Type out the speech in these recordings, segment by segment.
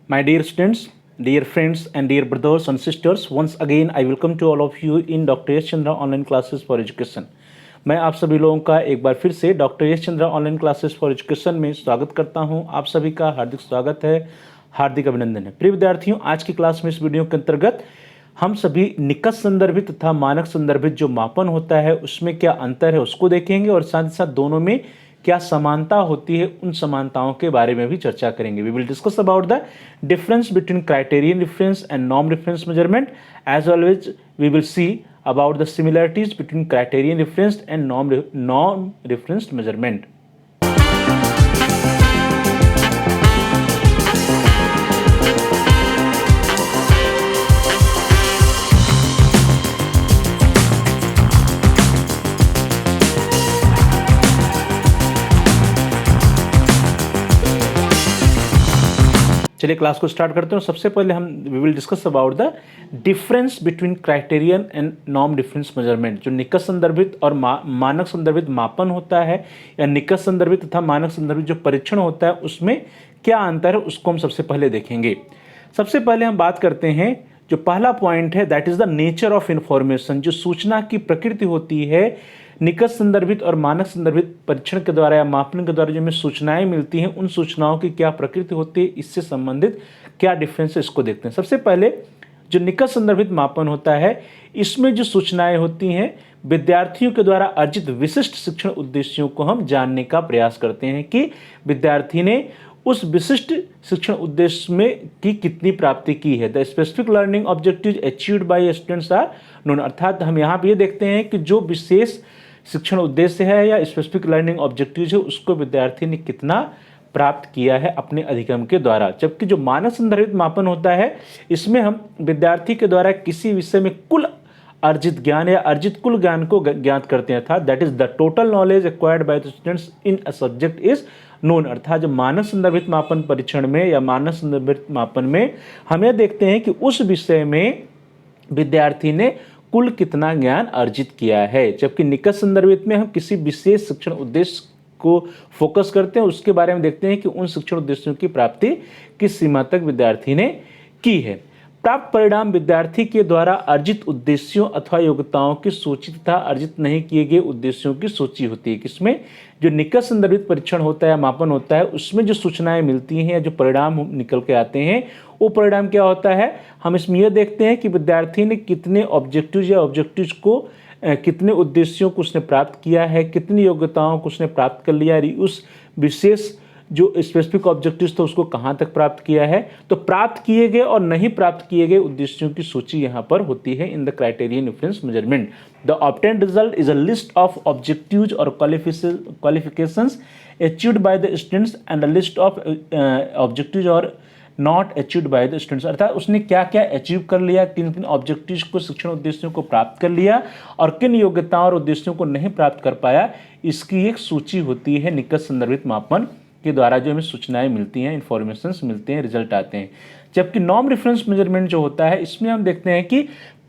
My dear students, dear friends, and dear brothers and sisters, once again I welcome to all of you in Dr. Yash Chandra online classes for education. मैं आप सभी लोगों का एक बार फिर से doctor Yash Chandra online classes for education में स्वागत करता हूं। आप सभी का हार्दिक स्वागत है, हार्दिक अभिनंदन है। प्रिय विद्यार्थियों, आज की क्लास में इस वीडियो के अंतर्गत हम सभी निकट संदर्भित तथा मानक संदर्भित जो मापन होता है उसमें क्या अंतर है उसको देखेंगे और साथ ही साथ दोनों में क्या समानता होती है उन समानताओं के बारे में भी चर्चा करेंगे। We will discuss about the difference between criterion reference and norm reference measurement as well as we will see about the similarities between criterion referenced and norm referenced measurement. चलिए क्लास को स्टार्ट करते हैं। सबसे पहले हम we will discuss about the difference between criterion and norm difference measurement. जो निकट संदर्भित और मानक संदर्भित मापन होता है या निकट संदर्भित तथा मानक संदर्भित जो परीक्षण होता है उसमें क्या अंतर है उसको हम सबसे पहले देखेंगे। सबसे पहले हम बात करते हैं, जो पहला पॉइंट है that is the nature of information. जो सूचना की प्रकृति होती है, निकट संदर्भित और मानक संदर्भित परीक्षण के द्वारा या मापन के द्वारा जो हमें सूचनाएं मिलती हैं उन सूचनाओं की क्या प्रकृति होती है, इससे संबंधित क्या डिफरेंस है इसको देखते हैं। सबसे पहले जो निकट संदर्भित मापन होता है इसमें जो सूचनाएं होती हैं विद्यार्थियों के द्वारा अर्जित विशिष्ट शिक्षण उद्देश्यों को हम जानने का प्रयास करते हैं कि विद्यार्थी ने उस विशिष्ट शिक्षण उद्देश्य में की कितनी प्राप्ति की है। The specific learning objective achieved by students are known. अर्थात हम यहाँ पे ये देखते हैं कि जो विशेष शिक्षण उद्देश्य है या स्पेसिफिक लर्निंग ऑब्जेक्टिव है उसको विद्यार्थी ने कितना प्राप्त किया है अपने अधिगम के द्वारा। जबकि जो मानक संदर्भित मापन होता है इसमें हम विद्यार्थी के द्वारा किसी विषय में कुल अर्जित ज्ञान या अर्जित कुल ज्ञान को ज्ञात करते हैं। अर्थात that is the total knowledge acquired by the students in a subject is known. अर्थात जो मानक संदर्भित मापन परीक्षण में या मानक संदर्भित मापन में हम यह देखते हैं कि उस विषय में विद्यार्थी ने कुल कितना ज्ञान अर्जित किया है। जबकि निकट संदर्भित में हम किसी विशेष शिक्षण उद्देश्य को फोकस करते हैं, उसके बारे में देखते हैं कि उन शिक्षण उद्देश्यों की प्राप्ति किस सीमा तक विद्यार्थी ने की है। प्राप्त परिणाम विद्यार्थी के द्वारा अर्जित उद्देश्यों अथवा योग्यताओं की सूची तथा अर्जित नहीं किए गए उद्देश्यों की सूची होती है। किसमें जो निकट संदर्भित परीक्षण होता है, मापन होता है, उसमें जो सूचनाएं मिलती हैं या जो परिणाम निकल के आते हैं वो परिणाम क्या होता है, हम इसमें यह देखते हैं कि विद्यार्थी ने कितने ऑब्जेक्टिव्स या ऑब्जेक्टिव्स को कितने उद्देश्यों को उसने प्राप्त किया है, कितनी योग्यताओं को उसने प्राप्त कर लिया, उस विशेष जो स्पेसिफिक ऑब्जेक्टिव्स था उसको कहाँ तक प्राप्त किया है। तो प्राप्त किए गए और नहीं प्राप्त किए गए उद्देश्यों की सूची यहाँ पर होती है in the criterion reference measurement. The obtained result is a list of objectives और qualifications achieved by the students and a list of objectives और not achieved by the students. अर्थात उसने क्या क्या अचीव कर लिया, किन किन ऑब्जेक्टिव्स को शिक्षण उद्देश्यों को प्राप्त कर लिया और किन योग्यताओं और उद्देश्यों को नहीं प्राप्त कर पाया, इसकी एक सूची होती है निकट संदर्भित मापन के द्वारा जो हमें सूचनाएं मिलती हैं, इंफॉर्मेशंस मिलते हैं, रिजल्ट आते हैं। जबकि नॉर्म रेफरेंस मेजरमेंट जो होता है इसमें हम देखते हैं कि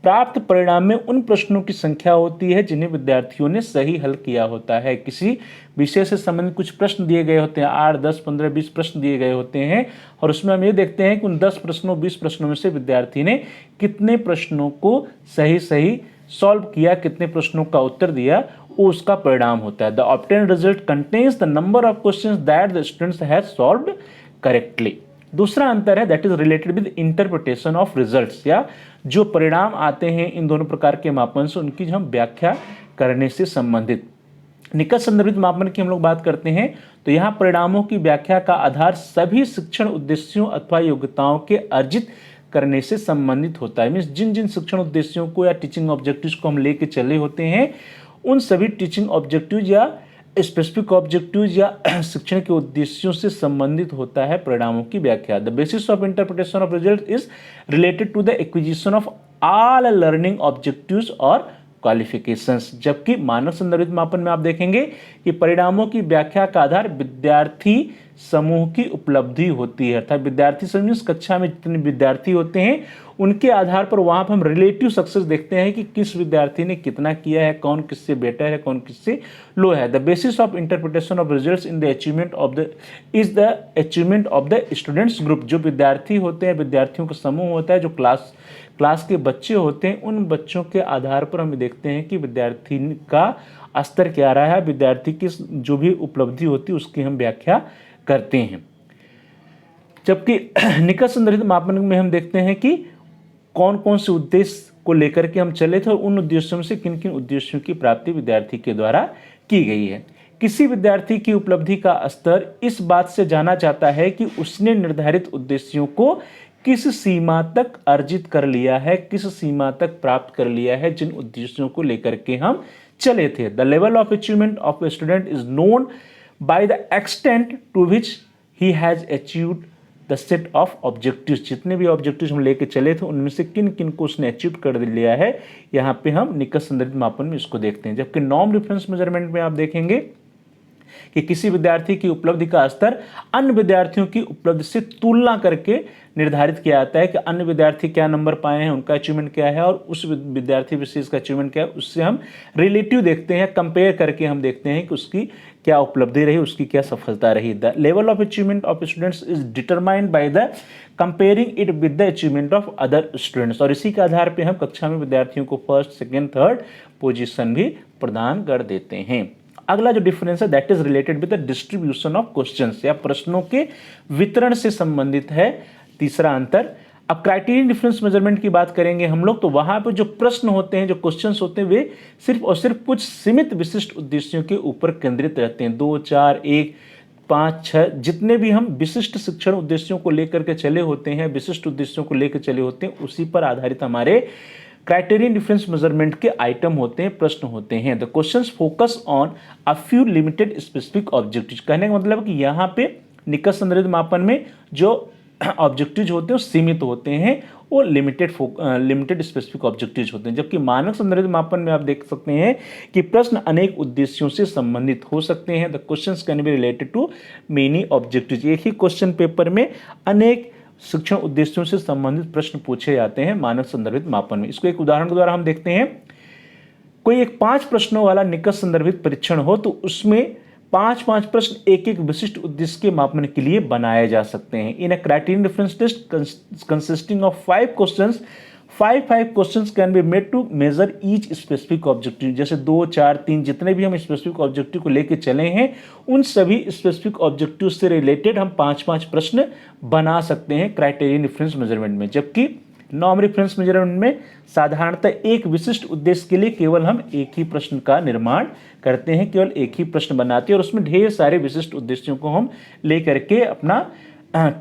प्राप्त परिणाम में उन प्रश्नों की संख्या होती है जिन्हें विद्यार्थियों ने सही हल किया होता है। किसी विषय से संबंधित कुछ प्रश्न दिए गए होते हैं, 8, 10, 15, 20 प्रश्न दिए गए होते हैं और उसमें हम ये देखते हैं कि उन 10 प्रश्नों 20 प्रश्नों में से विद्यार्थी ने कितने प्रश्नों को सही सॉल्व किया, कितने प्रश्नों का उत्तर दिया, वो उसका परिणाम होता है। The obtained result contains the number of questions that the students have solved correctly. दूसरा अंतर है that is related with interpretation of results. या जो परिणाम आते हैं इन दोनों प्रकार के मापन से उनकी हम व्याख्या करने से संबंधित। निकट संदर्भित मापन की हम लोग बात करते हैं तो यहाँ परिणामों की व्याख्या का आधार सभी शिक्षण उद्देश्यों अथवा योग्यताओं के अर्जित करने से संबंधित होता है। मीन्स जिन जिन शिक्षण उद्देश्यों को या टीचिंग ऑब्जेक्टिव्स को हम लेके चले होते हैं उन सभी टीचिंग ऑब्जेक्टिव्स या स्पेसिफिक ऑब्जेक्टिव्स या शिक्षण के उद्देश्यों से संबंधित होता है परिणामों की व्याख्या। The basis of interpretation of result is related to the acquisition of all learning objectives और क्वालिफिकेशंस। जबकि मानक संदर्भित मापन में आप देखेंगे कि परिणामों की व्याख्या का आधार विद्यार्थी समूह की उपलब्धि होती है। अर्थात विद्यार्थी समूह इस कक्षा में जितने विद्यार्थी होते हैं उनके आधार पर वहाँ पर हम रिलेटिव सक्सेस देखते हैं कि किस विद्यार्थी ने कितना किया है, कौन किससे बेटर है, कौन किससे लो है। The basis of interpretation of results in the achievement of the is the achievement of the students group. जो विद्यार्थी होते हैं, विद्यार्थियों का समूह होता है, जो क्लास के बच्चे होते हैं, उन बच्चों के आधार पर हम देखते हैं कि विद्यार्थी का स्तर क्या रहा है, विद्यार्थी की जो भी उपलब्धि होती है उसकी हम व्याख्या करते हैं। जबकि निकट संदर्भित मापन में हम देखते हैं कि कौन कौन से उद्देश्य को लेकर के हम चले थे और उन उद्देश्यों से किन किन उद्देश्यों की प्राप्ति विद्यार्थी के द्वारा की गई है। किसी विद्यार्थी की उपलब्धि का स्तर इस बात से जाना जाता है कि उसने निर्धारित उद्देश्यों को किस सीमा तक अर्जित कर लिया है, किस सीमा तक प्राप्त कर लिया है, जिन उद्देश्यों को लेकर के हम चले थे। The level of achievement of a student is known by the extent to which he has achieved the set of objectives. जितने भी ऑब्जेक्टिव्स हम लेके चले थे उनमें से किन किन को उसने अचीव कर लिया है, यहाँ पे हम निकट संदर्भित मापन में इसको देखते हैं। जबकि नॉर्म रेफरेंस मेजरमेंट में आप देखेंगे कि किसी विद्यार्थी की उपलब्धि का स्तर अन्य विद्यार्थियों की उपलब्धि से तुलना करके निर्धारित किया जाता है कि अन्य विद्यार्थी क्या नंबर पाए हैं, उनका अचीवमेंट क्या है और उस विद्यार्थी विशेष का अचीवमेंट क्या है, उससे हम रिलेटिव देखते हैं, कंपेयर करके हम देखते हैं कि उसकी क्या उपलब्धि रही, उसकी क्या सफलता रही। The level of achievement of students is determined by the comparing it with the achievement of other students. और इसी के आधार पर हम कक्षा में विद्यार्थियों को फर्स्ट, सेकेंड, थर्ड पोजिशन भी प्रदान कर देते हैं। अगला जो डिफरेंस है that is related with the distribution of questions, या प्रश्नों के वितरण से संबंधित है तीसरा अंतर। अब क्राइटेरियन डिफरेंस मेजरमेंट की बात करेंगे हम लोग, तो वहां पे जो प्रश्न होते हैं, जो क्वेश्चंस होते हैं, वे सिर्फ और सिर्फ कुछ सीमित विशिष्ट उद्देश्यों के ऊपर केंद्रित रहते हैं। 2, 4, 1, 5, 6 जितने भी हम विशिष्ट शिक्षण उद्देश्यों को लेकर के चले होते हैं, विशिष्ट उद्देश्यों को लेकर चले होते हैं, उसी पर आधारित हमारे क्राइटेरियन डिफरेंस मेजरमेंट के आइटम होते हैं, प्रश्न होते हैं। The questions focus on a few limited specific objectives. कहने का मतलब कि यहाँ पे निकट संदर्भित मापन में जो ऑब्जेक्टिव्स होते हैं वो सीमित होते हैं, वो लिमिटेड स्पेसिफिक ऑब्जेक्टिव्स होते हैं। जबकि मानक संदर्भित मापन में आप देख सकते हैं कि प्रश्न अनेक उद्देश्यों से संबंधित हो सकते हैं। The questions can be related to many objectives. एक ही क्वेश्चन पेपर में अनेक शिक्षण उद्देश्यों से संबंधित प्रश्न पूछे जाते हैं मानक संदर्भित मापन में। इसको एक उदाहरण के द्वारा हम देखते हैं। कोई एक 5 प्रश्नों वाला निकट संदर्भित परीक्षण हो तो उसमें 5 प्रश्न एक एक विशिष्ट उद्देश्य के मापन के लिए बनाए जा सकते हैं। In a criterion difference test consisting of 5 questions, 5 questions can be made to measure each specific objective. जैसे 2, 4, 3 जितने भी हम स्पेसिफिक ऑब्जेक्टिव को लेके चले हैं, उन सभी स्पेसिफिक ऑब्जेक्टिव से रिलेटेड हम 5 प्रश्न बना सकते हैं क्राइटेरियन डिफरेंस मेजरमेंट में। जबकि नॉर्म रेफरेंस मेजरमेंट में साधारणतः एक विशिष्ट उद्देश्य के लिए केवल हम एक ही प्रश्न का निर्माण करते हैं, केवल एक ही प्रश्न बनाते हैं और उसमें ढेर सारे विशिष्ट उद्देश्यों को हम ले करके अपना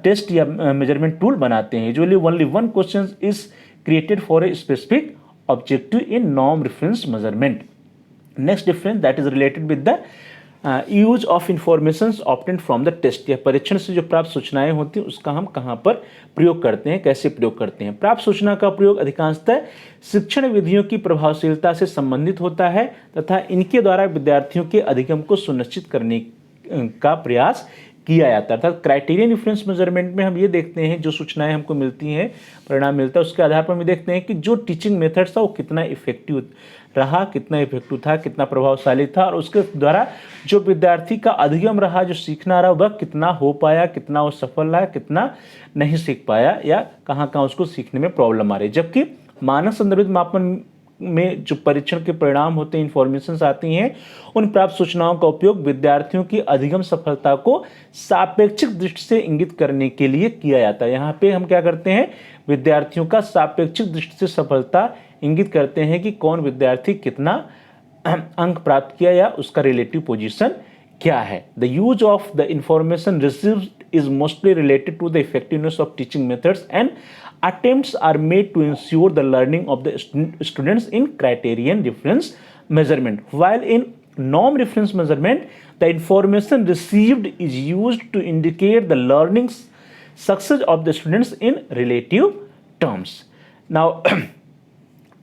टेस्ट या मेजरमेंट टूल बनाते हैं। Usually only 1 question is created for a specific objective in norm reference measurement. Next difference that is related with the use of information obtained from the test. या परीक्षण से जो प्राप्त सूचनाएं होती हैं उसका हम कहाँ पर प्रयोग करते हैं, कैसे प्रयोग करते हैं। प्राप्त सूचना का प्रयोग अधिकांशतः शिक्षण विधियों की प्रभावशीलता से संबंधित होता है तथा इनके द्वारा विद्यार्थियों के अधिगम को सुनिश्चित करने का प्रयास किया जाता है। अर्थात क्राइटेरियन डिफरेंस मेजरमेंट में हम ये देखते हैं जो सूचनाएं हमको मिलती हैं, परिणाम मिलता है, उसके आधार पर हम देखते हैं कि जो टीचिंग मेथड्स था वो कितना इफेक्टिव रहा, कितना इफेक्टिव था, कितना प्रभावशाली था और उसके द्वारा जो विद्यार्थी का अधिगम रहा, जो सीखना रहा, वह कितना हो पाया, कितना वो सफल रहा, कितना नहीं सीख पाया या कहाँ उसको सीखने में प्रॉब्लम आ रही। जबकि मानक संदर्भित मापन में जो परीक्षण के परिणाम होते हैं, इंफॉर्मेशंस आती हैं, उन प्राप्त सूचनाओं का उपयोग विद्यार्थियों की अधिगम सफलता को सापेक्षिक दृष्टि से इंगित करने के लिए किया जाता है। यहाँ पे हम क्या करते हैं, विद्यार्थियों का सापेक्षिक दृष्टि से सफलता इंगित करते हैं कि कौन विद्यार्थी कितना अंक प्राप्त किया या उसका रिलेटिव पोजीशन क्या है। The use of the information received is mostly related to the effectiveness of teaching methods and attempts are made to ensure the learning of the students in criterion difference measurement. While in norm reference measurement, the information received is used to indicate the learning success of the students in relative terms. Now,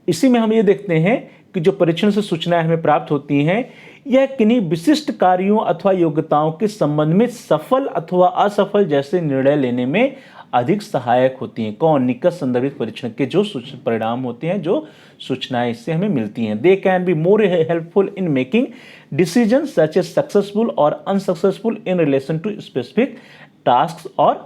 इसी में हम ये देखते हैं कि जो परीक्षण से सूचनाएं हमें प्राप्त होती हैं यह किन्हीं विशिष्ट कार्यों अथवा योग्यताओं के संबंध में सफल अथवा असफल जैसे निर्णय लेने में अधिक सहायक होती हैं। कौन? निकट संदर्भित परीक्षण के जो परिणाम होते हैं, जो सूचनाएं इससे हमें मिलती हैं। They can be more helpful in making decision such as successful और unsuccessful in relation to specific task और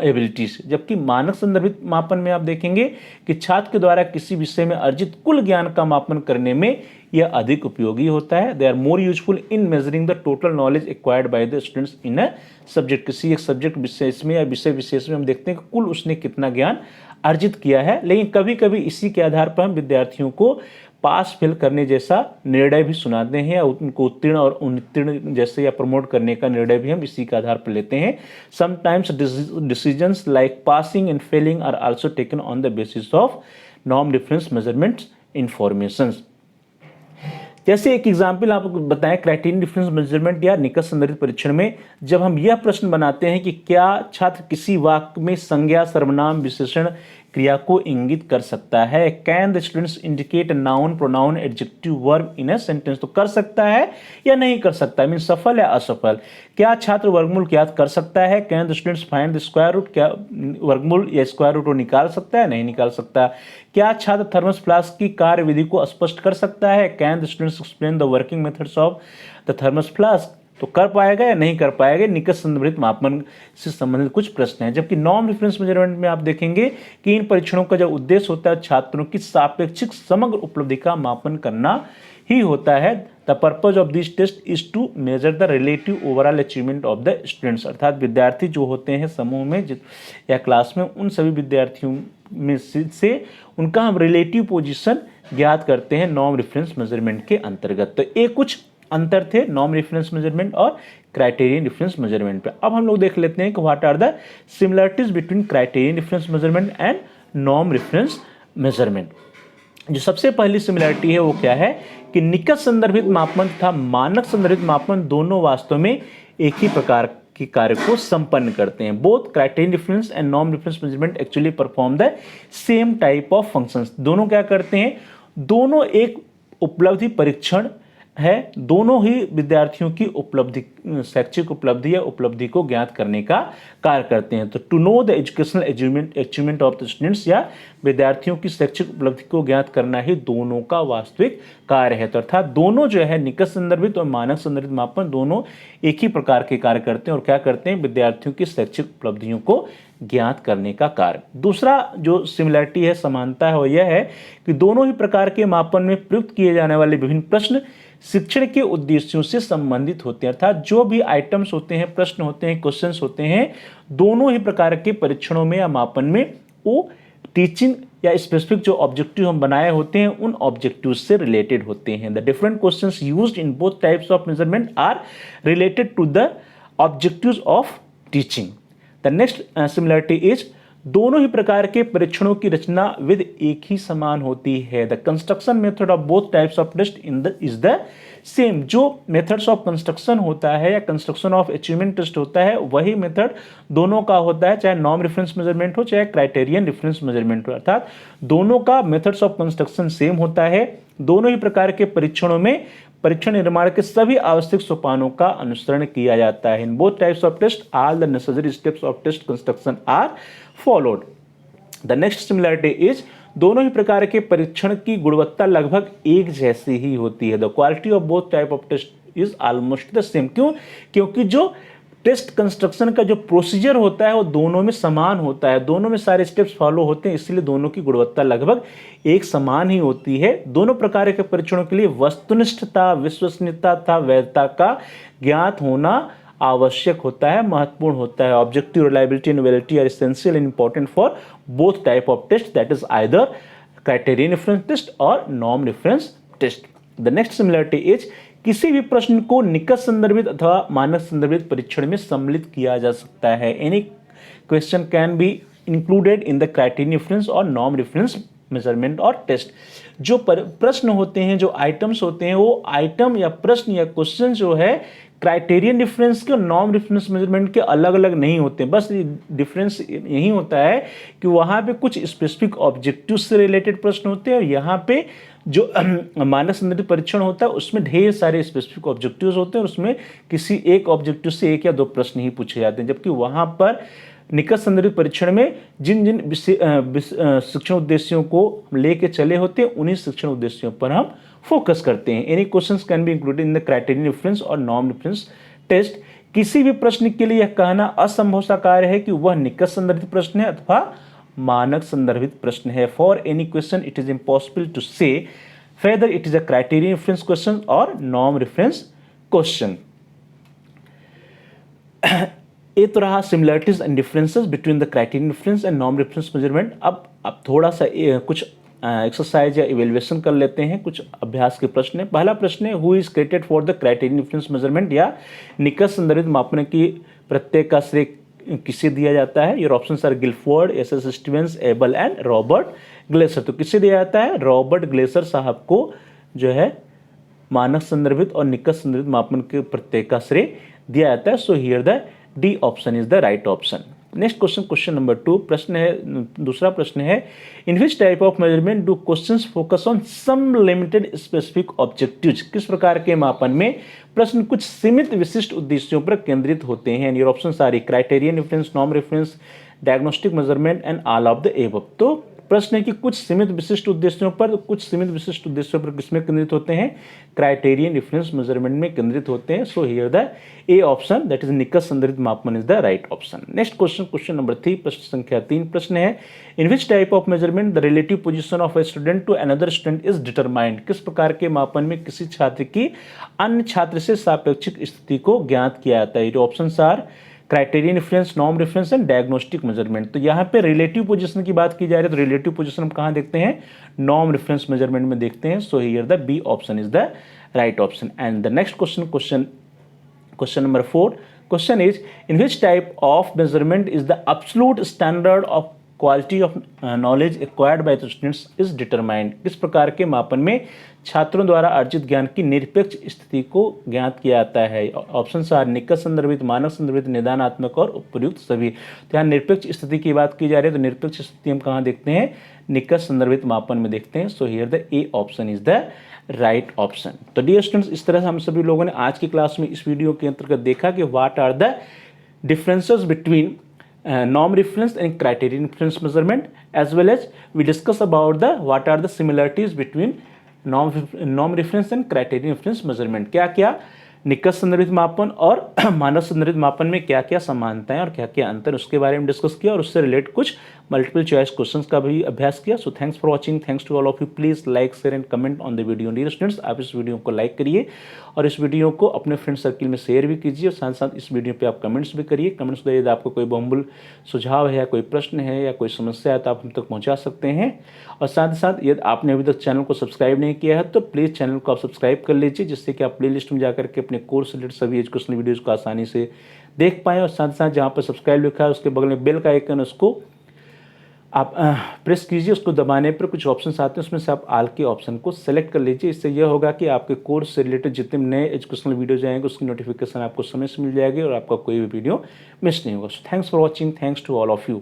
एबिलिटीज। जबकि मानक संदर्भित मापन में आप देखेंगे कि छात्र के द्वारा किसी विषय में अर्जित कुल ज्ञान का मापन करने में यह अधिक उपयोगी होता है। They are more useful in measuring the total knowledge acquired by the students in a subject. किसी एक सब्जेक्ट विशेष में या विषय विशेष में हम देखते हैं कि कुल उसने कितना ज्ञान अर्जित किया है। लेकिन कभी कभी इसी के आधार पर हम विद्यार्थियों को पास फेल करने जैसा निर्णय भी सुनाते हैं, या उनको उत्तीर्ण और अनुत्तीर्ण जैसे या प्रमोट करने का निर्णय भी हम इसी के आधार पर लेते हैं। Sometimes decisions like passing and failing are also taken on the basis of norm difference measurements informations. जैसे एक एग्जाम्पल आपको बताएं, क्राइटेरियन डिफरेंस मेजरमेंट या निकट संदर्भित परीक्षण में जब हम यह प्रश्न बनाते हैं कि क्या छात्र किसी वाक्य में संज्ञा, सर्वनाम, विशेषण, क्रिया को इंगित कर सकता है। Can the students indicate noun, pronoun, adjective, verb in a sentence. तो कर सकता है या नहीं कर सकता है, मीन सफल या असफल। क्या छात्र वर्गमूल ज्ञात कर सकता है। Can the students find the square root. क्या वर्गमूल या स्क्वायर रूट को निकाल सकता है, नहीं निकाल सकता। क्या छात्र थर्मस फ्लास्क की कार्य विधि को स्पष्ट कर सकता है। Can the students explain the working methods of the thermos flask. तो कर पाएगा या नहीं कर पाएगा। निकट संदर्भित मापन से संबंधित कुछ प्रश्न हैं। जबकि नॉर्म डिफरेंस मेजरमेंट में आप देखेंगे कि इन परीक्षणों का जो उद्देश्य होता है छात्रों की सापेक्षिक समग्र उपलब्धि का मापन करना ही होता है। The purpose of this test is to measure the relative overall achievement of the students. अर्थात विद्यार्थी जो होते हैं समूह में या क्लास में, उन सभी विद्यार्थियों में से उनका हम रिलेटिव पोजीशन ज्ञात करते हैं नॉर्म डिफरेंस मेजरमेंट के अंतर्गत। तो ये कुछ अंतर थे नॉर्म डिफरेंस मेजरमेंट और क्राइटेरियन डिफरेंस मेजरमेंट पे। अब हम लोग देख लेते हैं कि what are the similarities between criterion difference measurement and norm difference measurement. जो सबसे पहली सिमिलरिटी है वो क्या है कि निकट संदर्भित मापन तथा मानक संदर्भित मापन दोनों वास्तव में एक ही प्रकार के कार्य को संपन्न करते हैं। Both criterion difference and norm difference measurement actually perform the same type of functions. दोनों क्या करते हैं, दोनों एक उपलब्धि परीक्षण है, दोनों ही विद्यार्थियों की उपलब्धि, शैक्षिक उपलब्धि या उपलब्धि को ज्ञात करने का कार्य करते हैं। तो to know the educational achievement of the students, या विद्यार्थियों की शैक्षिक उपलब्धि को ज्ञात करना ही दोनों का वास्तविक कार्य है। तो अर्थात दोनों जो है निकट संदर्भित और मानक संदर्भित मापन दोनों एक ही प्रकार के कार्य करते हैं और क्या करते हैं, विद्यार्थियों की शैक्षिक उपलब्धियों को ज्ञात करने का कार्य। दूसरा जो सिमिलरिटी है, समानता है, वो यह है कि दोनों ही प्रकार के मापन में प्रयुक्त किए जाने वाले विभिन्न प्रश्न शिक्षण के उद्देश्यों से संबंधित होते हैं। अर्थात जो भी आइटम्स होते हैं, प्रश्न होते हैं, क्वेश्चंस होते हैं, दोनों ही प्रकार के परीक्षणों में या मापन में वो टीचिंग या स्पेसिफिक जो ऑब्जेक्टिव हम बनाए होते हैं उन ऑब्जेक्टिव से रिलेटेड होते हैं। The different questions used in both types of measurement are related to the objectives of teaching. The next similarity is दोनों ही प्रकार के परीक्षणों की रचना विधि एक ही समान होती है। The construction method of both types of test is the same. जो मेथड्स ऑफ कंस्ट्रक्शन होता है या कंस्ट्रक्शन ऑफ अचीवमेंट टेस्ट होता है वही मेथड दोनों का होता है, चाहे नॉर्म डिफरेंस मेजरमेंट हो चाहे क्राइटेरियन डिफरेंस मेजरमेंट हो। अर्थात दोनों का मेथड्स ऑफ कंस्ट्रक्शन सेम होता है। दोनों ही प्रकार के परीक्षणों में परीक्षण निर्माण के सभी आवश्यक सोपानों का अनुसरण किया जाता है। In both types of test all the necessary steps of test construction are followed. The next similarity is दोनों ही प्रकार के परीक्षण की गुणवत्ता लगभग एक जैसी ही होती है। The quality of both type of test is almost the same. क्यों? क्योंकि जो टेस्ट कंस्ट्रक्शन का जो प्रोसीजर होता है वो दोनों में समान होता है, दोनों में सारे स्टेप्स फॉलो होते हैं, इसलिए दोनों की गुणवत्ता लगभग एक समान ही होती है। दोनों प्रकार के परीक्षणों के लिए वस्तुनिष्ठता, विश्वसनीयता तथा वैधता का ज्ञात होना आवश्यक होता है, महत्वपूर्ण होता है। Objective, reliability and validity are essential and important for both type of test, that is either criterion difference test और norm difference test. The next similarity is किसी भी प्रश्न को निकट संदर्भित अथवा मानक संदर्भित परीक्षण में सम्मिलित किया जा सकता है। Any question can be included in the criterion difference और नॉर्म डिफरेंस मेजरमेंट और टेस्ट। जो प्रश्न होते हैं, जो आइटम्स होते हैं, वो आइटम या प्रश्न या क्वेश्चन जो है क्राइटेरियन डिफरेंस के और नॉर्म डिफरेंस मेजरमेंट के अलग अलग नहीं होते। बस डिफरेंस यही होता है कि वहाँ पे कुछ स्पेसिफिक ऑब्जेक्टिव से रिलेटेड प्रश्न होते हैं और यहाँ पे जो मानक संदर्भित परीक्षण होता है उसमें ढेर सारे स्पेसिफिक ऑब्जेक्टिव्स होते हैं और उसमें किसी एक ऑब्जेक्टिव से 1 या 2 प्रश्न ही पूछे जाते हैं, जबकि वहाँ पर निकट संदर्भित परीक्षण में जिन जिन शिक्षण उद्देश्यों को हम लेके चले होते हैं उन्हीं शिक्षण उद्देश्यों पर हम फोकस करते हैं। Any questions can be included in the criterion difference और नॉर्म डिफरेंस टेस्ट। किसी भी प्रश्न के लिए यह कहना असंभव सा कार्य है कि वह निकट संदर्भित प्रश्न है अथवा मानक संदर्भित प्रश्न है। For any question it is impossible to say whether it is a criterion reference question or norm reference question। ये तो रहा similarities and differences between the criterion difference and norm reference measurement. अब थोड़ा सा कुछ एक्सरसाइज या evaluation कर लेते हैं, कुछ अभ्यास के प्रश्न है। पहला प्रश्न है, who is credited for the criterion difference measurement या निकट संदर्भित मापन की प्रत्येक का श्रेय किसे दिया जाता है। Your options are Guilford, S S. Stevens, Ebel and Robert Glaser. तो किसे दिया जाता है, रॉबर्ट ग्लेसर साहब को जो है मानक संदर्भित और निकट संदर्भित मापन के प्रत्येक का श्रेय दिया जाता है। So here the D option is the right option. Next question, question number 2 प्रश्न है, दूसरा प्रश्न है, in which type of measurement do questions focus on some limited specific objectives. किस प्रकार के मापन में प्रश्न कुछ सीमित विशिष्ट उद्देश्यों पर केंद्रित होते हैं। Your options are criterion reference, norm reference, diagnostic measurement and all of the above. तो प्रश्न है कि कुछ सीमित विशिष्ट उद्देश्यों पर, कुछ सीमित विशिष्ट उद्देश्यों पर किसमें केंद्रित होते हैं, क्राइटेरियन रेफरेंस मेजरमेंट में केंद्रित होते हैं। So here the A option that is निकट संदर्भित मापन is the right option. Next question, question number 3 प्रश्न संख्या 3 प्रश्न है, in which type of measurement the relative position of a student to another student is determined. किस प्रकार के मापन में किसी छात्र की अन्य छात्र से सापेक्षिक स्थिति को ज्ञात किया जाता है। Options are criterion reference, norm reference and diagnostic measurement. तो यहाँ पे रिलेटिव पोजीशन की बात की जा रही है, तो रिलेटिव पोजीशन हम कहाँ देखते हैं, नॉर्म रेफरेंस मेजरमेंट में देखते हैं। So here the B option is the right option. And the next question number 4 question is, in which type of measurement is the absolute standard of quality of knowledge acquired by the students is determined. किस प्रकार के मापन में छात्रों द्वारा अर्जित ज्ञान की निरपेक्ष स्थिति को ज्ञात किया जाता है। ऑप्शंस आर निकट संदर्भित, मानक संदर्भित, निदानात्मक और उपयुक्त सभी। तो यहाँ निरपेक्ष स्थिति की बात की जा रही है, तो निरपेक्ष स्थिति हम कहाँ देखते हैं, निकट संदर्भित मापन में देखते हैं। So here the A option is the right option. तो डियर स्टूडेंट्स, इस तरह से हम सभी लोगों ने आज की क्लास में इस वीडियो के अंतर्गत देखा कि what are the differences between norm reference and criterion reference measurement, as well as we discuss about the what are the similarities between norm reference and criterion reference measurement। क्या क्या निकट संदर्भित मापन और मानक संदर्भित मापन में क्या क्या समानताएं और क्या क्या अंतर, उसके बारे में डिस्कस किया और उससे रिलेटेड कुछ मल्टीपल चॉइस क्वेश्चंस का भी अभ्यास किया। So thanks for watching, thanks to all of you. Please like, share and comment on the video. Dear students, आप इस वीडियो को लाइक करिए और इस वीडियो को अपने फ्रेंड सर्किल में शेयर भी कीजिए और साथ साथ इस वीडियो पे आप कमेंट्स भी करिए। कमेंट्स के यदि आपको कोई बहुमूल्य सुझाव है या कोई प्रश्न है या कोई समस्या है तो आप हम तक पहुँचा सकते हैं। और साथ ही साथ यदि आपने अभी तक चैनल को सब्सक्राइब नहीं किया है तो प्लीज़ चैनल को आप सब्सक्राइब कर लीजिए, जिससे कि आप प्ले लिस्ट में जाकर के अपने कोर्स रिलेटेड सभी एजुकेशनल वीडियोज़ को आसानी से देख पाएँ। और साथ साथ जहाँ पर सब्सक्राइब लिखा है उसके बगल में बेल का आइकन, उसको आप प्रेस कीजिए। उसको दबाने पर कुछ ऑप्शंस आते हैं, उसमें से आप आल के ऑप्शन को सेलेक्ट कर लीजिए। इससे यह होगा कि आपके कोर्स से रिलेटेड जितने नए एजुकेशनल वीडियोज आएंगे उसकी नोटिफिकेशन आपको समय से मिल जाएगी और आपका कोई भी वीडियो मिस नहीं होगा। So thanks for watching, thanks to all of you.